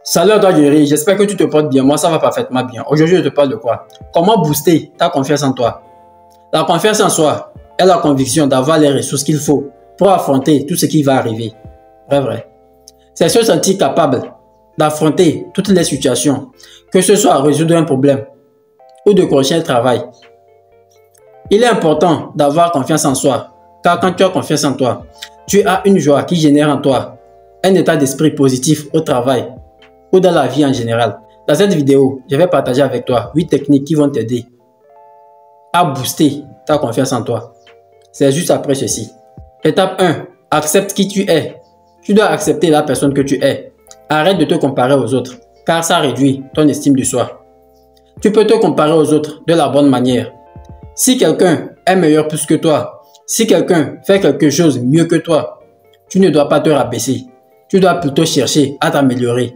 Salut à toi Jerry, j'espère que tu te portes bien. Moi ça va parfaitement bien. Aujourd'hui je te parle de quoi? Comment booster ta confiance en toi? La confiance en soi est la conviction d'avoir les ressources qu'il faut pour affronter tout ce qui va arriver. Vrai. C'est se sentir capable d'affronter toutes les situations, que ce soit résoudre un problème ou de corriger un travail. Il est important d'avoir confiance en soi, car quand tu as confiance en toi, tu as une joie qui génère en toi un état d'esprit positif au travail ou dans la vie en général. Dans cette vidéo, je vais partager avec toi 8 techniques qui vont t'aider à booster ta confiance en toi. C'est juste après ceci. Étape 1. Accepte qui tu es. Tu dois accepter la personne que tu es. Arrête de te comparer aux autres, car ça réduit ton estime de soi. Tu peux te comparer aux autres de la bonne manière. Si quelqu'un est meilleur plus que toi, si quelqu'un fait quelque chose mieux que toi, tu ne dois pas te rabaisser. Tu dois plutôt chercher à t'améliorer.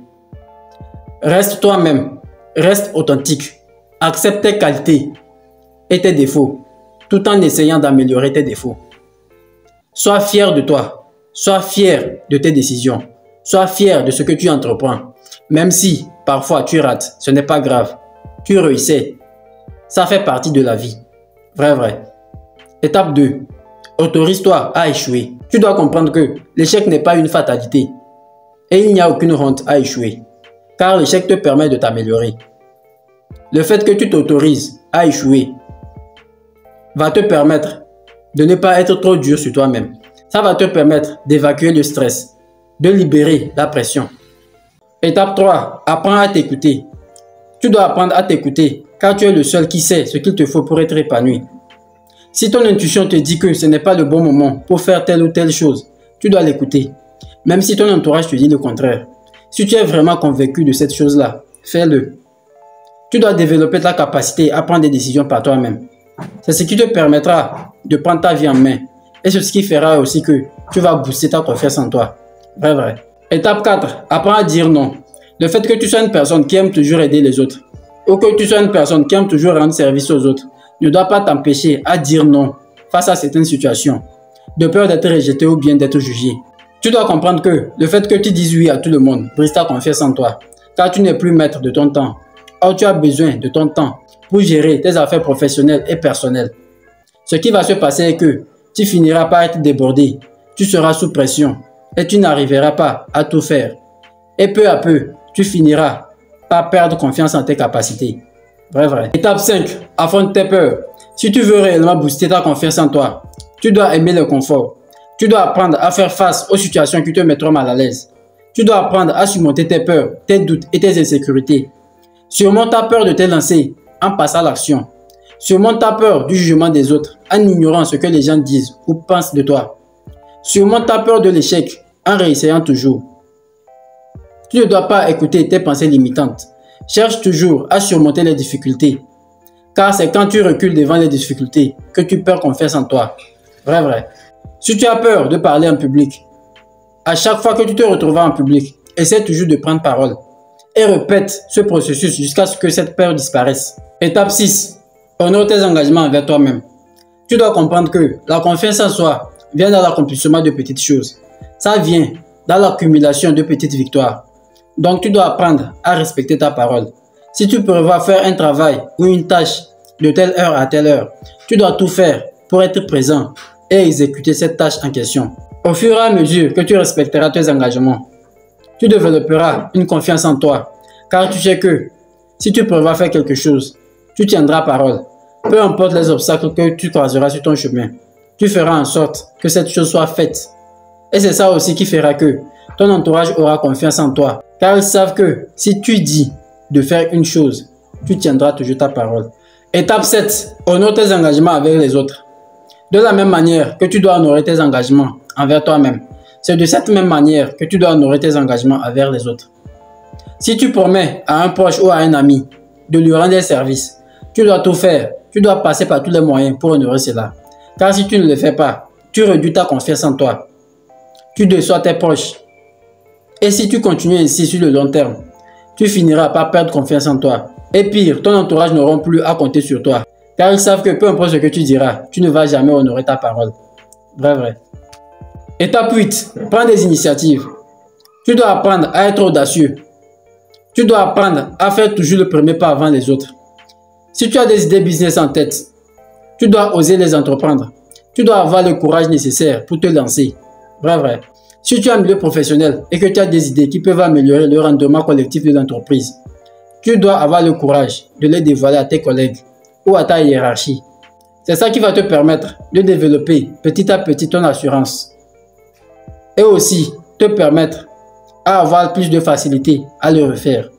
Reste toi-même, reste authentique, accepte tes qualités et tes défauts, tout en essayant d'améliorer tes défauts. Sois fier de toi, sois fier de tes décisions, sois fier de ce que tu entreprends. Même si parfois tu rates, ce n'est pas grave, tu réussis, ça fait partie de la vie. Vrai. Étape 2. Autorise-toi à échouer. Tu dois comprendre que l'échec n'est pas une fatalité et il n'y a aucune honte à échouer. Car l'échec te permet de t'améliorer. Le fait que tu t'autorises à échouer va te permettre de ne pas être trop dur sur toi-même. Ça va te permettre d'évacuer le stress, de libérer la pression. Étape 3. Apprends à t'écouter. Tu dois apprendre à t'écouter car tu es le seul qui sait ce qu'il te faut pour être épanoui. Si ton intuition te dit que ce n'est pas le bon moment pour faire telle ou telle chose, tu dois l'écouter. Même si ton entourage te dit le contraire. Si tu es vraiment convaincu de cette chose-là, fais-le. Tu dois développer ta capacité à prendre des décisions par toi-même. C'est ce qui te permettra de prendre ta vie en main. Et c'est ce qui fera aussi que tu vas booster ta confiance en toi. Vrai. Étape 4. Apprends à dire non. Le fait que tu sois une personne qui aime toujours aider les autres, ou que tu sois une personne qui aime toujours rendre service aux autres, ne doit pas t'empêcher à dire non face à certaines situations, de peur d'être rejeté ou bien d'être jugé. Tu dois comprendre que le fait que tu dises oui à tout le monde brise ta confiance en toi, car tu n'es plus maître de ton temps. Or, tu as besoin de ton temps pour gérer tes affaires professionnelles et personnelles. Ce qui va se passer est que tu finiras par être débordé, tu seras sous pression et tu n'arriveras pas à tout faire. Et peu à peu, tu finiras par perdre confiance en tes capacités. Vrai. Étape 5. Affronte tes peurs. Si tu veux réellement booster ta confiance en toi, tu dois aimer le confort. Tu dois apprendre à faire face aux situations qui te mettront mal à l'aise. Tu dois apprendre à surmonter tes peurs, tes doutes et tes insécurités. Surmonte ta peur de te lancer en passant à l'action. Surmonte ta peur du jugement des autres en ignorant ce que les gens disent ou pensent de toi. Surmonte ta peur de l'échec en réessayant toujours. Tu ne dois pas écouter tes pensées limitantes. Cherche toujours à surmonter les difficultés. Car c'est quand tu recules devant les difficultés que tu perds confiance en toi. Vrai. Si tu as peur de parler en public, à chaque fois que tu te retrouves en public, essaie toujours de prendre parole et répète ce processus jusqu'à ce que cette peur disparaisse. Étape 6. Honore tes engagements envers toi-même. Tu dois comprendre que la confiance en soi vient dans l'accomplissement de petites choses. Ça vient dans l'accumulation de petites victoires. Donc tu dois apprendre à respecter ta parole. Si tu prévois faire un travail ou une tâche de telle heure à telle heure, tu dois tout faire pour être présent et exécuter cette tâche en question. Au fur et à mesure que tu respecteras tes engagements, tu développeras une confiance en toi, car tu sais que si tu prévois faire quelque chose, tu tiendras parole. Peu importe les obstacles que tu croiseras sur ton chemin, tu feras en sorte que cette chose soit faite. Et c'est ça aussi qui fera que ton entourage aura confiance en toi, car ils savent que si tu dis de faire une chose, tu tiendras toujours ta parole. Étape 7. Honore tes engagements avec les autres. De la même manière que tu dois honorer tes engagements envers toi-même, c'est de cette même manière que tu dois honorer tes engagements envers les autres. Si tu promets à un proche ou à un ami de lui rendre des services, tu dois tout faire, tu dois passer par tous les moyens pour honorer cela. Car si tu ne le fais pas, tu réduis ta confiance en toi. Tu déçois tes proches. Et si tu continues ainsi sur le long terme, tu finiras par perdre confiance en toi. Et pire, ton entourage n'aura plus à compter sur toi. Car ils savent que peu importe ce que tu diras, tu ne vas jamais honorer ta parole. Vrai. Étape 8. Prends des initiatives. Tu dois apprendre à être audacieux. Tu dois apprendre à faire toujours le premier pas avant les autres. Si tu as des idées business en tête, tu dois oser les entreprendre. Tu dois avoir le courage nécessaire pour te lancer. Vrai. Si tu es en milieu professionnel et que tu as des idées qui peuvent améliorer le rendement collectif de l'entreprise, tu dois avoir le courage de les dévoiler à tes collègues ou à ta hiérarchie. C'est ça qui va te permettre de développer petit à petit ton assurance et aussi te permettre à avoir plus de facilité à le refaire.